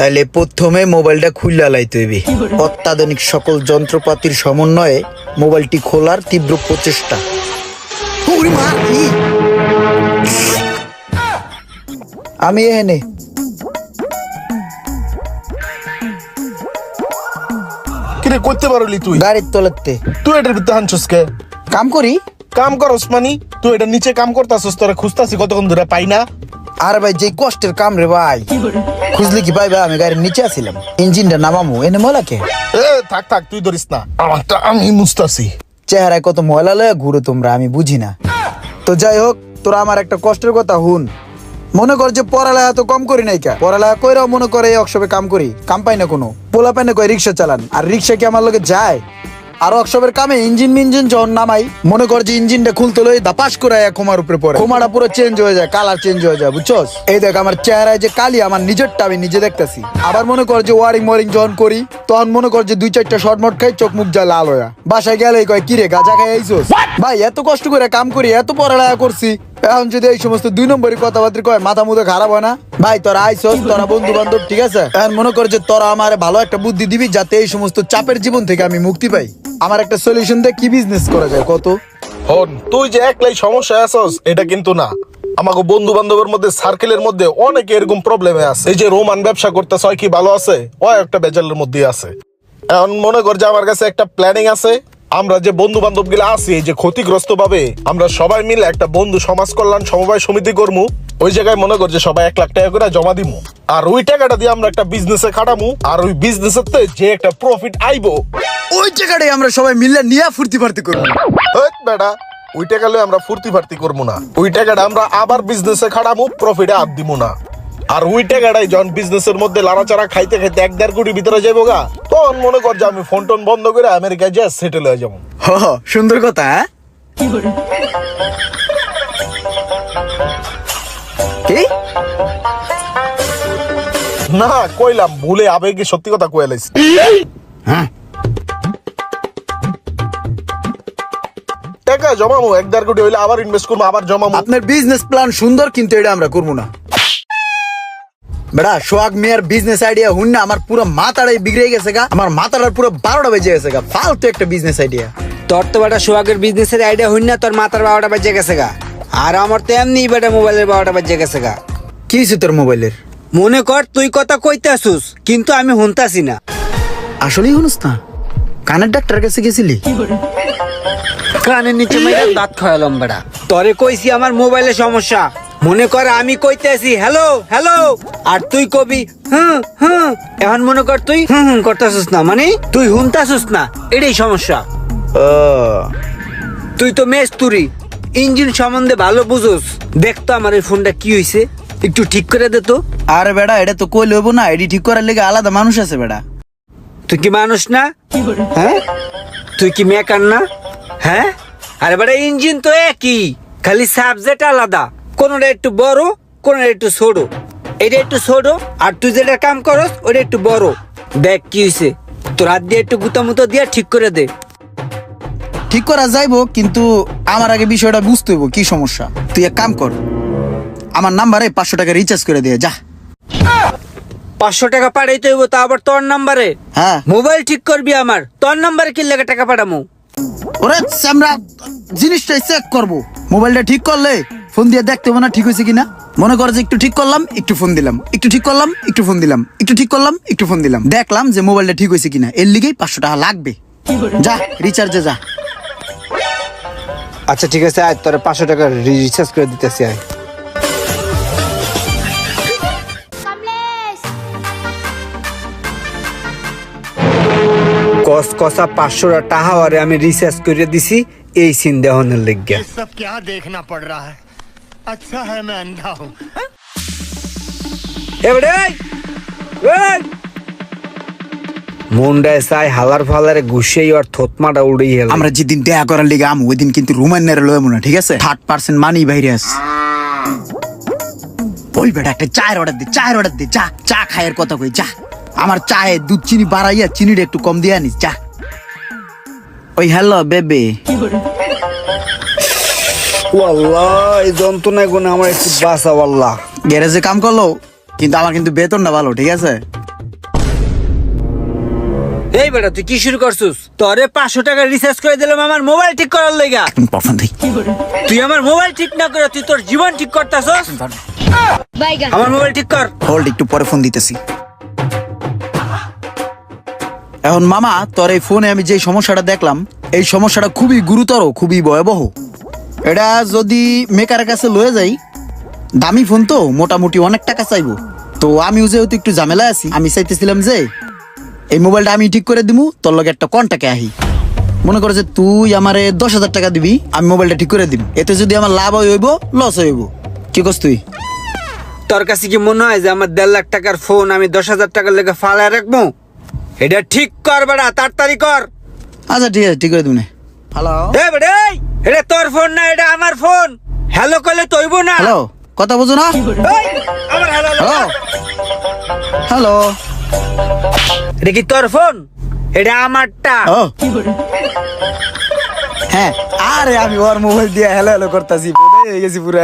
তাইলে প্রথমে মোবাইলটা খুললা লাইতে হইবে। অত্যাধুনিক সকল যন্ত্রপাতির সমন্বয়ে মোবাইলটি খোলার তীব্র প্রচেষ্টা। ওরে মা, কি? আমি এখানে কিরে করতে পারলি তুই? গাড়ির তলাতে তুই এটার ভিতরে হানছস কে? কাম করি। কাম করস মানি? তুই এটার নিচে কাম করতাছস, তোরা খুঁজতাছি কতক্ষণ ধরে পাই না। আর ভাই যে কষ্টের কাম রে ভাই, খুঁজলে কি পাই ভাই? আমি গাড়ির নিচে আছিলাম, ইঞ্জিনটা নামামু, এনে ময়লাকে। এ থাক থাক, তুই ধরিস না, আমারটা আমি মুছতাছি। চেহারায় কত ময়লা লয়ে ঘুরো তোমরা, আমি বুঝি না। তো যাই হোক, তোরা আমার একটা কষ্টের কথা হুন। মনে কর যে পড়ালেখা তো কম করি নাই কা, পড়ালেখা কইরাও মনে করে এই অক্ষবে কাম করি, কাম পাই না কোনো। পোলা পাই না কয় রিক্সা চালান, আর রিক্সা কি আমার লগে যায়? আর অক্ষবের কামে ইঞ্জিন যখন নামাই, মনে কর যে ইঞ্জিনটা খুলতে লই দাপাস করে খোমার উপরে পড়ে, খোমাটা পুরো চেঞ্জ হয়ে যায়, কালার চেঞ্জ হয়ে যায়, বুঝছস? এই দেখ আমার চেহারায় যে কালি, আমার নিজেরটা আমি নিজে দেখতেছি। আবার মনে কর যে ওয়ারিং যখন করি, তখন মনে কর যে 2-4টা শর্ট মট খাই, চোখ মুখ যায় লাল হয়ে। বাসায় গেলেই কয় কিরে গাঁজা খাই আইছস? ভাই এত কষ্ট করে কাম করি, এত পড়ালেখা করছি, এখন যদি এই সমস্ত 2 নম্বরই কথাবার্তা কয়, মাথা মুদে খারাপ হয় না? ভাই তোরা আইছস, তোরা বন্ধু বান্ধব, ঠিক আছে? এখন মনে কর যে তোরা আমার ভালো একটা বুদ্ধি দিবি, যাতে এই সমস্ত চাপের জীবন থেকে আমি মুক্তি পাই। আমার একটা সলিউশন দে, কি বিজনেস করা যায় কত? হন, তুই যে একলাই সমস্যা আছস এটা কিন্তু না। আমাকে বন্ধু বান্ধবের মধ্যে, সার্কেলের মধ্যে অনেকে এরকম প্রবলেমে আছে। এই যে রোমান ব্যবসা করতেছ, হয় কি ভালো আছে? ও একটা বেজালের মধ্যে আছে। এখন মনে কর যে আমার কাছে একটা প্ল্যানিং আছে। আমরা যে বন্ধু বান্ধব গুলা আছি, এই যে ক্ষতিগ্রস্ত ভাবে, আমরা সবাই মিলে একটা বন্ধু সমাজ কল্যাণ সমবায় সমিতি করমু। ওই জায়গায় মনে কর যে সবাই 1 লাখ টাকা করে জমা দিমু, আর ওই টাকাটা দিয়ে আমরা একটা বিজনেসে খাটামু। আর ওই বিজনেসের যে একটা প্রফিট আইবো, ওই জায়গাটাই আমরা সবাই মিলে নিয়ে ফুর্তি ফার্তি করবো। বেটা, ওই টাকা লয়ে আমরা ফুর্তি ফার্তি করবো না। ওই টাকাটা আমরা আবার বিজনেসে খাটামু, প্রফিটে হাত দিব না। আর ওই টাকাটাই যখন বিজনেসের মধ্যে লাড়াচাড়া খাইতে খাইতে 1-1.5 কোটি ভিতরে যাবো গা, তখন মনে কর যে আমি ফোন টোন বন্ধ করে আমেরিকায় যা সেটেল হয়ে যাবো। সুন্দর কথা। হ্যাঁ, কি না কইলাম, ভুলে আবেগে সত্যি কথা কয়ে লাইছি। হ্যাঁ, টাকা জমামু 1-1.5 কোটি হইলে আবার ইনভেস্ট করবো, আবার জমামু। আপনার বিজনেস প্ল্যান সুন্দর, কিন্তু এটা আমরা করবো না। বেড়া সোহাগ মিয়ার বিজনেস আইডিয়া হুন না, আমার পুরো মাথাটাই বিগড়ে গেছে গা, আমার মাথাটার পুরো 12টা বেজে গেছে গা। ফালতু একটা বিজনেস আইডিয়া। তোর তো বেটা সোহাগের বিজনেসের আইডিয়া হইন না, তোর মাথার 12টা বেজে গেছে গা। আর আমার তো এমনি বেটা মোবাইলের 12টা বেজে গেছে গা। কি হয়েছে তোর মোবাইলের? মনে কর তুই কথা কইতে আসুস, কিন্তু আমি শুনতাছি না। আসলেই শুনুস না? কানের ডাক্তারের কাছে গেছিলি? কানের নিচে মেয়েরা দাঁত খাওয়ালাম বেটা। তোরে কইছি আমার মোবাইলের সমস্যা। মনে কর আমি কইতে আসি হ্যালো হ্যালো, আর তুই কবি হুম হুম। এখন মনে কর তুই হুম হুম করতেছিস না, মানে তুই শুনতাছিস না, এটাই সমস্যা। তুই তো মেস্তুরি, ইঞ্জিন সম্বন্ধে ভালো বুঝোস। দেখতো আমার এই ফোনটা কি হয়েছে, একটু ঠিক করে দে তো। আরে বেড়া, এটা তো কই লইব না, এডি ঠিক করার লেগে আলাদা মানুষ আছে বেড়া। তুই কি মানুষ না? হ্যাঁ, তুই কি মেকার না? হ্যাঁ, আরে বেটা ইঞ্জিন তো একই, খালি সাবজেক্ট আলাদা। কোনটা একটু বড়, কোনটা একটু ছোট। এটা একটু ছোট, আর তুই যেটা কাম করস ওটা একটু বড়। দেখ কি হয়েছে, তোর হাত দিয়ে একটু গুতামুতো দিয়ে ঠিক করে দে। ঠিক করা যাইবো, কিন্তু আমার আগে বিষয়টা বুঝতে হইব কি সমস্যা। তুই এক কাম কর, আমার নাম্বারে 500 টাকা রিচার্জ করে দিয়ে যা। 500 টাকা পাঠাইতে হইব, তা আবার তোর নাম্বারে? হ্যাঁ, মোবাইল ঠিক করবি আমার, তোর নাম্বারে কি লাগে টাকা পাঠামু? ওরে আমরা জিনিসটা চেক করবো। মোবাইলটা ঠিক করলে ফোন দিয়ে দেখতে হবে না ঠিক হয়েছে কিনা। মনে কর যে একটু ঠিক করলাম, একটু ফোন দিলাম, একটু ঠিক করলাম, একটু ফোন দিলাম, একটু ঠিক করলাম, একটু ফোন দিলাম, দেখলাম যে মোবাইলটা ঠিক হয়েছে কিনা। এর লিগেই 500 টাকা লাগবে। যা রিচার্জে যা। আচ্ছা ঠিক আছে, আয় তোর 500 টাকা রিচার্জ করে দিতেছি। আয় কস কসা 500 টাকা আরে আমি রিচার্জ করে দিছি এই সিন দেহনের লাগিয়া। सब क्या देखना पड़ रहा है? अच्छा है मैं अंधा हूँ। মুন্ডায় চাই হালার ফালারে ঘুষেই আর থতমাটা উড়েই গেল। আমরা যেদিন দেখা করার লিগে আম, ওই দিন কিন্তু রুমান্নারে লয় মনে, ঠিক আছে? 30% মানি বাইরে আস। ওই বেটা একটা চায়ের অর্ডার দে, চায়ের অর্ডার দে, যা। চা খায়ের কথা কই, যা। আমার চায়ে দুধ চিনি বাড়াইয়া চিনিটা একটু কম দিয়ে আনিস, যা। ওই হ্যালো বেবে। ওয়াল্লাহ এই যন্ত্রণায় গুণে আমার একটু বাঁচা। ওয়াল্লাহ গ্যারেজে কাম করলো, কিন্তু আমার কিন্তু বেতনটা ভালো, ঠিক আছে? এই বেটা তুই কি শুরু করছিস? তোরে 500 টাকা রিচার্জ করে দিলাম আমার মোবাইল ঠিক করার লাগা। তুই আমার মোবাইল ঠিক না করে তুই তোর জীবন ঠিক করতেছস। আমার মোবাইল ঠিক কর। হোল্ড, একটু পরে ফোন দিতেছি। এখন মামা, তোর এই ফোনে আমি যে সমস্যাটা দেখলাম, এই সমস্যাটা খুবই গুরুতর, খুবই ভয়াবহ। এটা যদি মেকারের কাছে লয়ে যাই, দামি ফোন তো মোটামুটি অনেক টাকা চাইবো। তো আমিও যেহেতু একটু ঝামেলা আছি, আমি চাইতেছিলাম যে এই মোবাইলটা আমি ঠিক করে দিমু, তোর লগে একটা কন্টাক্টে আহি। মনে করো যে তুই আমারে 10,000 টাকা দিবি, আমি মোবাইলটা ঠিক করে দিম। এতে যদি আমার লাভ হইব লস হইব, কি করছ তুই? তোর কাছে কি মনে হয় যে আমার 1.5 লাখ টাকার ফোন আমি 10,000 টাকার লেগে ফালায় রাখবো? এটা ঠিক কর বেটা, তাড়াতাড়ি কর। আচ্ছা ঠিক আছে, ঠিক করে দিবি। হ্যালো এ বেটা, এই, এটা তোর ফোন না, এটা আমার ফোন। হ্যালো কইলে তো হইব না। হ্যালো, কথা বুঝো না? এই, আমার হ্যালো হ্যালো হ্যালো, এটা কি তোর ফোন? এটা আমারটা। ও হ্যাঁ, আরে আমি ওর মোবাইল দিয়ে হ্যালো হ্যালো করতেছি, হয়ে গেছি পুরা।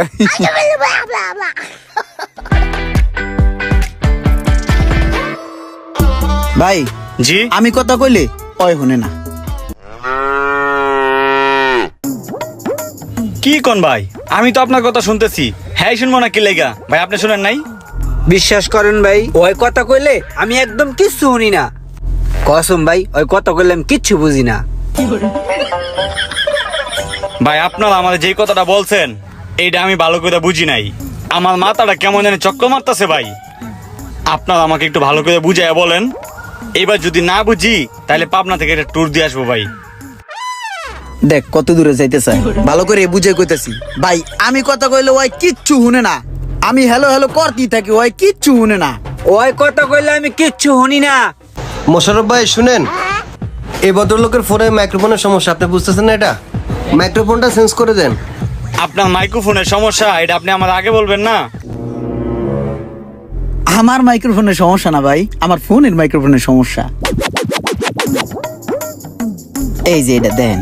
ভাই জি আমি কথা কইলে ওই শুনে না। কি কোন ভাই? আমি তো আপনার কথা শুনতেছি। হ্যাঁ শুনবো না কি লেগা ভাই? আপনি শুনেন নাই? বিশ্বাস করেন ভাই, ওই কথা কইলে আমি একদম কিচ্ছু শুনি না। কসম ভাই, ওই কথা কইলে আমি কিচ্ছু বুঝি না। ভাই আপনারা আমাদের যেই কথাটা বলছেন এইটা আমি ভালো করে বুঝি নাই। আমার মাথাটা কেমন জানি চক্কর মারতেছে ভাই। আপনারা আমাকে একটু ভালো করে বুঝাইয়া বলেন। এবার যদি না বুঝি তাহলে পাবনা থেকে একটা ট্যুর দিয়ে আসবো ভাই। দেখ কত দূরে যাইতে চাই, ভালো করে বুঝে কইতেছি। ভাই আমি কথা কইলে ওই কিচ্ছু শুনে না, আমি হ্যালো হ্যালো করতেই থাকি, ওই কিচ্ছু শুনে না। ওই কথা কইলে আমি কিচ্ছু শুনি না। মোশাররফ ভাই শুনেন, এই ভদ্রলোকের ফোনে মাইক্রোফোনের সমস্যা, আপনি বুঝতেছেন না? এটা মাইক্রোফোনটা চেঞ্জ করে দেন। আপনার মাইক্রোফোনের সমস্যা এটা আপনি আমার আগে বলবেন না? আমার মাইক্রোফোনের সমস্যা না ভাই, আমার ফোনের মাইক্রোফোনের সমস্যা। এই যে এটা দেন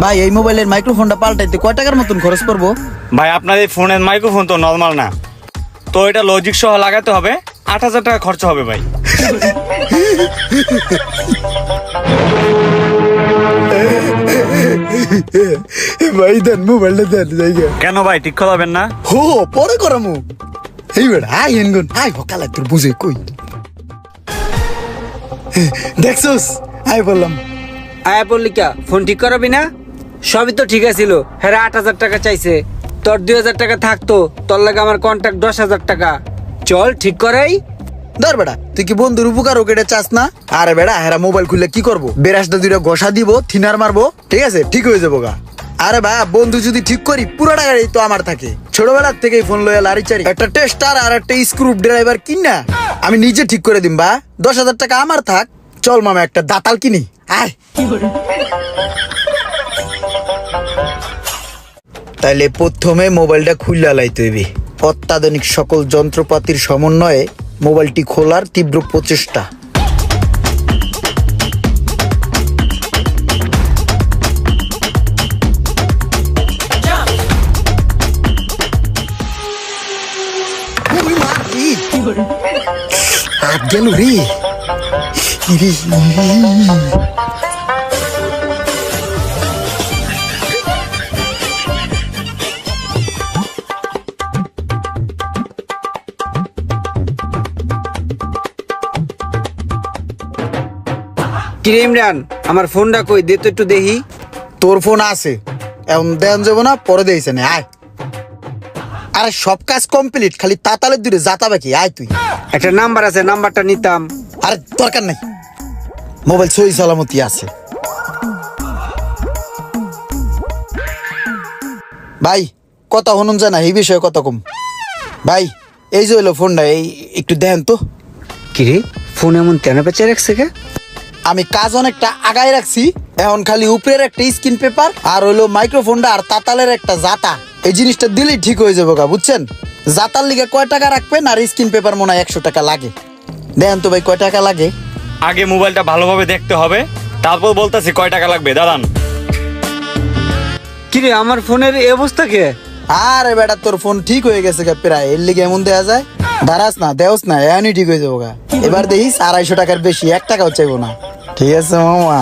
ভাই, এই মোবাইলের মাইক্রোফোনটা পাল্টাইতে কয় টাকার মতন খরচ পড়বো? ভাই আপনার এই ফোনের মাইক্রোফোন তো নর্মাল না, তো এটা লজিক সহ লাগাতে হবে। 8,000 টাকা খরচ হবে ভাই। ভাই দেন মোবাইলটা দেন জায়গা। কেন ভাই ঠিক করাবেন না? হো পরে করামু। এই বেড়া আই এনগুন আই ভকালা তোর বুঝে কই দেখছস? আই বললাম আয়া বললি কা ফোন ঠিক করাবি না? সবই তো ঠিক আছিল। হ্যাঁ 8,000 টাকা চাইছে, তোর 2,000 টাকা থাকতো, তোর লাগে আমার কন্ট্যাক্ট 10,000 টাকা। চল ঠিক করাই। ধর বেড়া, তুই কি বন্ধুর উপকার ওকে চাস না? আরে বেড়া হেরা মোবাইল খুললে কি করবো? বেরাসটা দুইটা ঘষা দিব, থিনার মারবো, ঠিক আছে ঠিক হয়ে যাবো গা। আরে ভাই বন্ধু যদি ঠিক করি পুরো টাকাই তো আমার থাকে। ছোটবেলার থেকেই ফোন লয়ে লারি চারি, একটা টেস্টার আর একটা স্ক্রু ড্রাইভার কিনা আমি নিজে ঠিক করে দিম। বা 10,000 টাকা আমার থাক। চল মামা একটা দাতাল কিনি, আয়। তাইলে প্রথমে মোবাইলটা খুললা লাইতে হইবে। অত্যাধুনিক সকল যন্ত্রপাতির সমন্বয়ে মোবাইলটি খোলার তীব্র প্রচেষ্টা। হাত গেল রে। কিরে ইমরান, আমার ফোনটা কই দে তো একটু দেখি। তোর ফোন আছে, এখন দেন যাবো না, পরে দিয়েছে না, আয়। আরে সব কাজ কমপ্লিট, খালি তাতালের দূরে যাতা বাকি, আয় তুই। একটা নাম্বার আছে, নাম্বারটা নিতাম। আরে দরকার নাই, মোবাইল সহি সালামতি আছে। ভাই কথা হনুন যায় না, এই বিষয়ে কথা কম। ভাই এই যে হইলো ফোনটা, এই একটু দেন তো। কিরে ফোন এমন কেন পেঁচে রাখছে কে? আমি কাজ অনেকটা আগায় রাখছি, এখন খালি উপরের একটা স্ক্রিন পেপার আর হইলো মাইক্রোফোনটা আর তাতালের একটা জাতা, এই জিনিসটা দিলেই ঠিক হয়ে যাবো গা, বুঝছেন? জাতার লিগে কয় টাকা রাখবেন আর স্ক্রিন পেপার মনে হয় 100 টাকা লাগে। দেন তো ভাই কয় টাকা লাগে? আগে মোবাইলটা ভালোভাবে দেখতে হবে, তারপর বলতেছি কয় টাকা লাগবে। দাঁড়ান। কিরে আমার ফোনের এই অবস্থা কে? আরে বেটা তোর ফোন ঠিক হয়ে গেছে গা প্রায়, এর লিগে এমন দেয়া যায়? দাঁড়াস না, দেওস না, এখনই ঠিক হয়ে যাবো গা। এবার দেখিস 250 টাকার বেশি 1 টাকাও চাইবো না, ঠিক আছে মামা?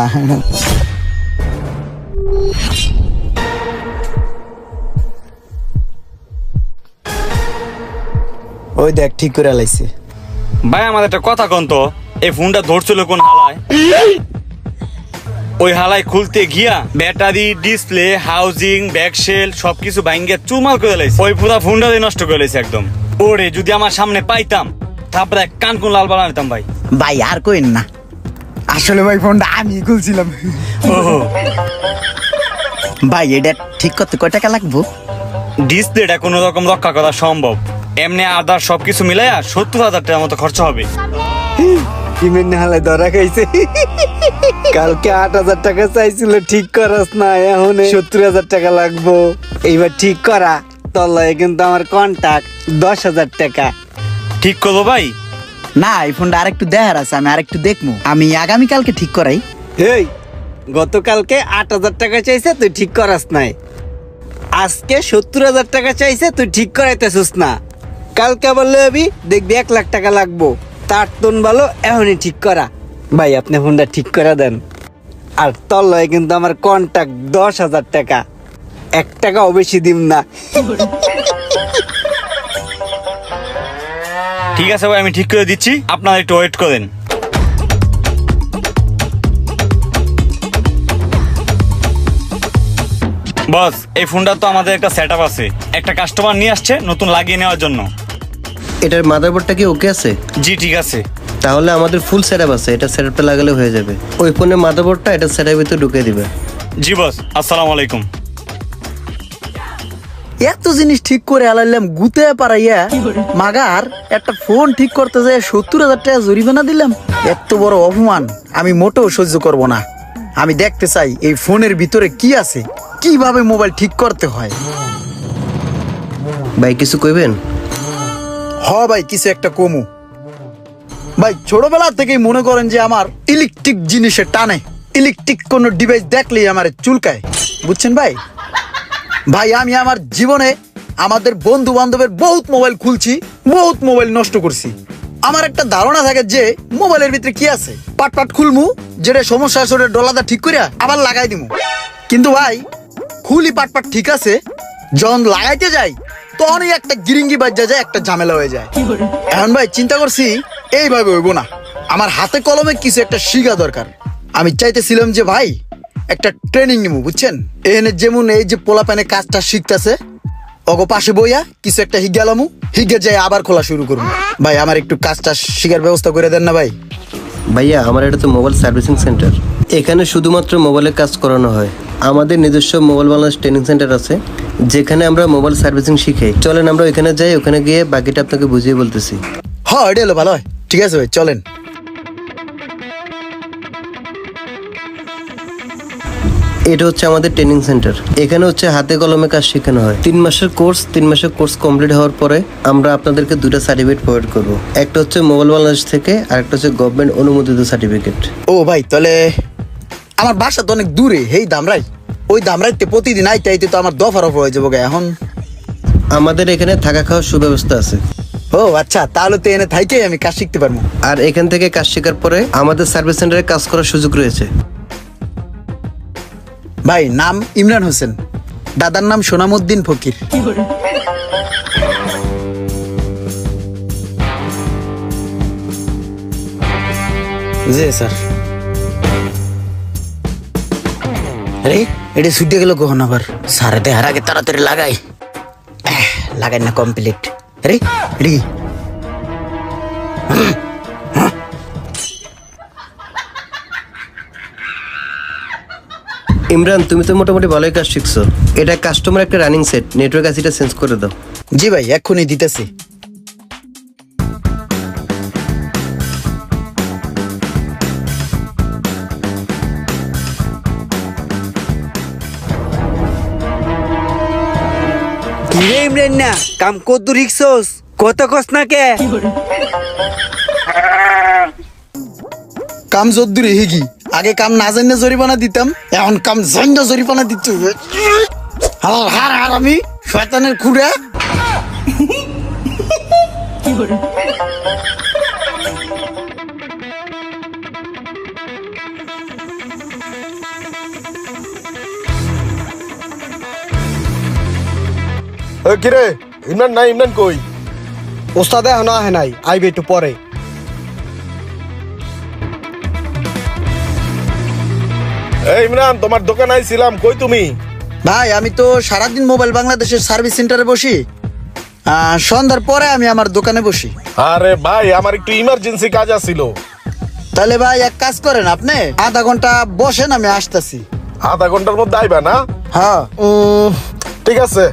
ওই দেখ ঠিক করে লাইছে। ভাই আমাদের একটা কথা কন তো, এই ফোনটা ধরছিল কোন হালায়? ওই হালায় খুলতে গিয়া ব্যাটারি, ডিসপ্লে, হাউজিং, ব্যাকশেল সবকিছু ভাঙ্গে চুরমাল করে লাইছে। ওই পুরা ফোনটা নষ্ট করে লাইছে একদম। ওরে যদি আমার সামনে পাইতাম তারপরে কান কোন লাল বানা নিতাম ভাই। ভাই আর কইন না, আসলে ভাই ফোনটা আমি খুলছিলাম। ওহো, ভাই এটা ঠিক করতে কয় টাকা লাগবো? ডিসপ্লেটা কোনো রকম রক্ষা করা সম্ভব, এমনি আদার সবকিছু মিলাইয়া 70,000 টাকার মতো খরচ হবে। কিমেন হালে ধরা খাইছে। কালকে 8,000 টাকা চাইছিল ঠিক করাস না, এখন 70,000 টাকা লাগবো। এইবার ঠিক করা তোর লয়ে কিন্তু আমার কন্টাক্ট 10,000 টাকা। ঠিক করবো ভাই? না, এই ফোনটা আরেকটু দেখার আছে, আমি আরেকটু দেখবো। আমি আগামীকালকে ঠিক করাই। এই গতকালকে 8,000 টাকা চাইছে, তুই ঠিক করাস নাই। আজকে 70,000 টাকা চাইছে, তুই ঠিক করাইতেছিস না। কালকে আবার লবি দেখবি 1 লাখ টাকা লাগবো। তার তোন ভালো এখনই ঠিক করা। ভাই আপনি ফোনটা ঠিক করে দেন। আর তোর লয়ে কিন্তু আমার কন্টাক্ট 10,000 টাকা, 1 টাকাও বেশি দিম না। ঠিক আছে ভাই, আমি ঠিক করে দিচ্ছি, আপনারা একটু ওয়েট করেন। বস, এই ফোনটা তো আমাদের একটা সেটআপ আছে, একটা কাস্টমার নিয়ে আসছে নতুন লাগিয়ে নেওয়ার জন্য। এটার মাদারবোর্ডটা কি ওকে আছে? জি ঠিক আছে। তাহলে আমাদের ফুল সেটআপ আছে, এটা সেটআপটা লাগালে হয়ে যাবে। ওই ফোনের মাদারবোর্ডটা এটা সেটআপের ভিতরে ঢুকিয়ে দিবে। জি বস, আসসালামু আলাইকুম। এত জিনিস ঠিক করে আলাইলাম গুতে পারাইয়া, মাগার একটা ফোন ঠিক করতে যায় 70,000 টাকা জরিমানা দিলাম। এত বড় অপমান আমি মোটেও সহ্য করব না। আমি দেখতে চাই এই ফোনের ভিতরে কি আছে, কিভাবে মোবাইল ঠিক করতে হয়। ভাই কিছু কইবেন? ভাই কিছু একটা কমু। ভাই ছোটবেলা থেকেই মনে করেন যে আমার ইলেকট্রিক জিনিসে টানে, ইলেকট্রিক কোন ডিভাইস দেখলেই আমার চুলকায়, বুঝছেন ভাই? ভাই আমি আমার জীবনে আমাদের বন্ধু বান্ধবের বহুত মোবাইল খুলছি, বহুত মোবাইল নষ্ট করছি। আমার একটা ধারণা থাকে যে মোবাইলের ভিতরে কি আছে, পাট পাট খুলমু, যেটা সমস্যা আছে ওটা ডলাদা ঠিক করিয়া আবার লাগাই দিমু। কিন্তু ভাই খুলি পাট পাট ঠিক আছে, যখন লাগাইতে যাই তখনই একটা গিরিঙ্গি বাজ্যা যায়, একটা ঝামেলা হয়ে যায়। এখন ভাই চিন্তা করছি এইভাবে হইব না, আমার হাতে কলমে কিছু একটা শিখা দরকার। আমি চাইতেছিলাম যে ভাই একটা ট্রেনিং নিবো, বুঝছেন? এখানে যেমন এই যে পোলা প্যানে কাজটা শিখতেছে, অগো পাশে বইয়া কিছু একটা হিগালামু, হিগে যাই আবার খোলা শুরু করবো। ভাই আমার একটু কাজটা শিখার ব্যবস্থা করে দেন না ভাই। ভাইয়া আমার এটা তো মোবাইল সার্ভিসিং সেন্টার, এখানে শুধুমাত্র মোবাইলের কাজ করানো হয়। আমাদের নিজস্ব মোবাইল বাংলাদেশ ট্রেনিং সেন্টার আছে, যেখানে আমরা মোবাইল সার্ভিসিং শিখাই। চলেন আমরা ওখানে যাই, ওখানে গিয়ে বাকিটা আপনাকে বুঝিয়ে বলতেছি। হ্যাঁ এটা হলো ভালো হয়, ঠিক আছে ভাই চলেন। এটা হচ্ছে আমাদের ট্রেনিং সেন্টার, এখানে হচ্ছে হাতে কলমে কাজ শেখানো হয়। 3 মাসের কোর্স, 3 মাসের কোর্স কমপ্লিট হওয়ার পরে আমরা আপনাদেরকে 2টা সার্টিফিকেট প্রোভাইড করবো। একটা হচ্ছে মোবাইল বাংলাদেশ থেকে, আর একটা হচ্ছে গভর্নমেন্ট অনুমোদিত সার্টিফিকেট। ও ভাই তাহলে আমার বাসা তো অনেক দূরে, হেই দামরাই, ওই দামরাইতে প্রতিদিন আইতে আইতে তো আমার দফা রফা হয়ে যাবো। এখন আমাদের এখানে থাকা খাওয়ার সুব্যবস্থা আছে। ও আচ্ছা, তাহলে তো এনে থাইকেই আমি কাজ শিখতে পারবো। আর এখান থেকে কাজ শেখার পরে আমাদের সার্ভিস সেন্টারে কাজ করার সুযোগ রয়েছে। ভাই নাম ইমরান হোসেন, দাদার নাম সোনামুদ্দিন ফকির। জি স্যার। আরে এটা ছুটে গেল কখন আবার? স্যার দেখার আগে তাড়াতাড়ি লাগাই, লাগাই না কমপ্লিট। আরে এটা কি? ইমরান তুমি তো মোটামুটি ভালোই কাজ শিখছো। এটা কাস্টমার একটা রানিং সেট, নেটওয়ার্ক আছে, এটা চেঞ্জ করে দাও। জি ভাই এক্ষুনি দিতেছি। কিরে ইমরান না কাম কত রিক্সোস, কত কস না কে? কাম জোদ্দুরে হিগি, আগে কাম না জানলে জরিমানা দিতাম, এখন কাম জানলে জরিমানা দিতে হবে। হার হার আমি শয়তানের খুঁড়া। কিরে ইমরান নাই, ইমরান কই? ওস্তাদে এখনো আহে নাই, আইবে একটু পরে। এই ইমরান, তোমার দোকানে আইছিলাম, কই তুমি? ভাই আমি তো সারাদিন মোবাইল বাংলাদেশের সার্ভিস সেন্টারে বসি, সন্ধ্যার পরে আমি আমার দোকানে বসি। আরে ভাই, আমার একটু ইমার্জেন্সি কাজ আছিল। তাহলে ভাই এক কাজ করেন, আপনি আধা ঘন্টা বসেন, আমি আসতেছি। আধা ঘন্টার মধ্যে আইবা না? হ্যাঁ ঠিক আছে।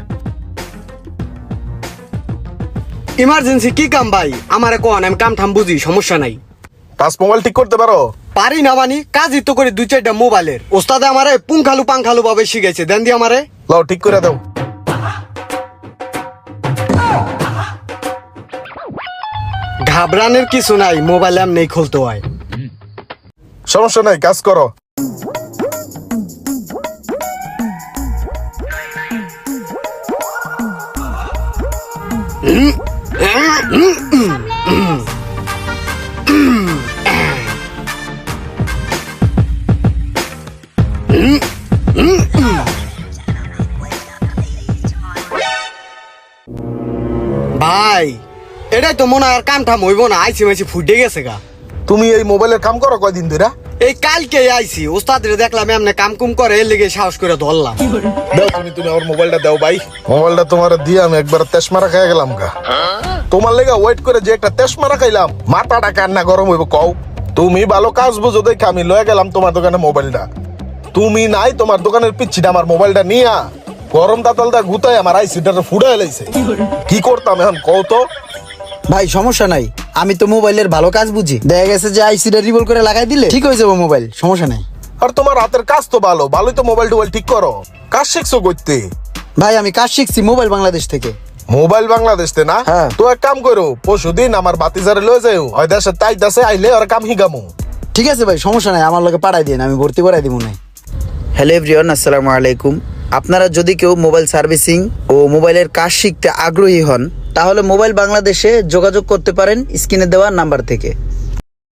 ইমার্জেন্সি কি কাম ভাই? আমারে কোন, আমি কাম ঠাম বুঝি, সমস্যা নাই। টাচ মোবাইল ঠিক করতে পারো? পারি না মানি, কাজই তো করে 2-4টা মোবাইলের। ওস্তাদে আমারে পুঙ্খালু পাংখালু ভাবে শিখাইছে, দেন দি আমারে। লাও ঠিক করে দাও। ঘাবড়ানোর কিছু নাই, মোবাইল এমনি খুলতে হয়। সমস্যা নাই, কাজ করো। ভাই এটাই তো মনে হয় আর কাম ঠাম হইব না, আইসি মাইসি ফুটে গেছে গা। তুমি এই মোবাইলের কাম করো কয়দিন ধরে? এই কালকে আইসি, ওস্তাদের দেখলাম এমনি কাম কুম করে, এর লেগে সাহস করে ধরলাম। দাও তুমি আমার মোবাইলটা দাও ভাই। মোবাইলটা তোমার দিয়ে আমি একবার তেজমারা খাই গেলাম গা। তোমার লেগে ওয়েট করে যে একটা তেজমারা খাইলাম, মাথাটা কান্না গরম হইব কও। তুমি ভালো কাজ বুঝো দেখে আমি লয়ে গেলাম তোমার দোকানে মোবাইলটা। তুমি নাই, তোমার দোকানের পিচ্ছিটা আমার মোবাইলটা নিয়া গরম দাতালটা গুতায় আমার আইসিটা ফুড়াই লাইছে। কি করতাম এখন কও তো? ভাই সমস্যা নাই, আমি তো মোবাইলের ভালো কাজ বুঝি। দেখা গেছে যে আইসিটা রিভল করে লাগাই দিলে ঠিক হয়ে যাবো মোবাইল, সমস্যা নাই। আর তোমার হাতের কাজ তো ভালো, ভালোই তো মোবাইল টোবাইল ঠিক করো। কাজ শিখছো করতে? ভাই আমি কাজ শিখছি মোবাইল বাংলাদেশ থেকে। মোবাইল বাংলাদেশতে না? হ্যাঁ। তো এক কাম করো, পরশুদিন আমার বাতিজারে লয়ে যাও, ওই দেশে তাই দেশে আইলে ওর কাম হিগামু। ঠিক আছে ভাই, সমস্যা নাই, আমার লোকে পাঠাই দিন, আমি ভর্তি করাই দিব না। হ্যালো এভরিওয়ান, আসসালামু আলাইকুম। আপনারা যদি কেউ মোবাইল সার্ভিসিং ও মোবাইলের কাজ শিখতে আগ্রহী হন, তাহলে মোবাইল বাংলাদেশে যোগাযোগ করতে পারেন স্ক্রিনে দেওয়া নাম্বার থেকে।